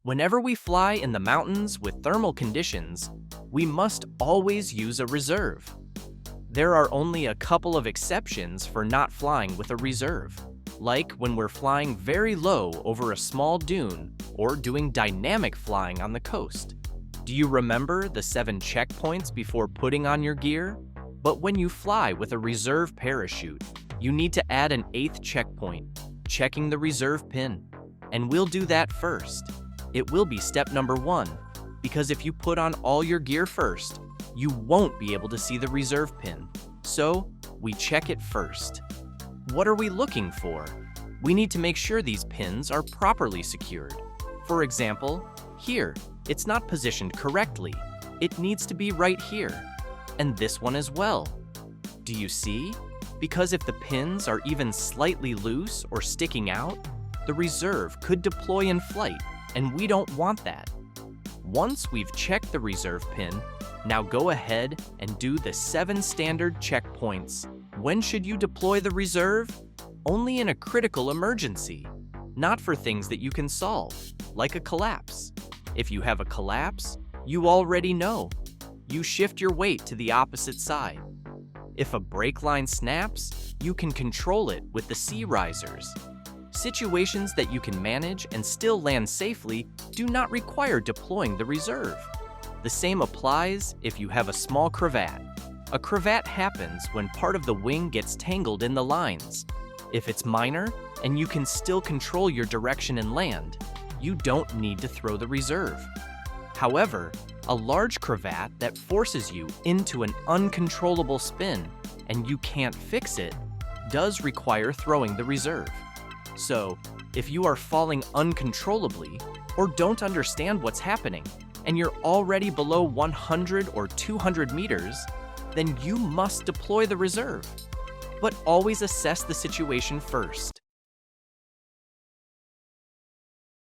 Whenever we fly in the mountains with thermal conditions, we must always use a reserve. There are only a couple of exceptions for not flying with a reserve, like when we're flying very low over a small dune or doing dynamic flying on the coast. Do you remember the 7 checkpoints before putting on your gear? But when you fly with a reserve parachute, you need to add an 8th checkpoint, checking the reserve pin. And we'll do that first. It will be step number 1, because if you put on all your gear first, you won't be able to see the reserve pin. So, we check it first. What are we looking for? We need to make sure these pins are properly secured. For example, here, it's not positioned correctly. It needs to be right here. And this one as well. Do you see? Because if the pins are even slightly loose or sticking out, the reserve could deploy in flight, and we don't want that. Once we've checked the reserve pin, now go ahead and do the 7 standard checkpoints. When should you deploy the reserve? Only in a critical emergency, not for things that you can solve, like a collapse. If you have a collapse, you already know. You shift your weight to the opposite side. If a brake line snaps, you can control it with the sea risers. Situations that you can manage and still land safely do not require deploying the reserve. The same applies if you have a small cravat. A cravat happens when part of the wing gets tangled in the lines. If it's minor and you can still control your direction and land, you don't need to throw the reserve. However, a large cravat that forces you into an uncontrollable spin and you can't fix it does require throwing the reserve. So, if you are falling uncontrollably or don't understand what's happening and you're already below 100 or 200 meters, then you must deploy the reserve. But always assess the situation first.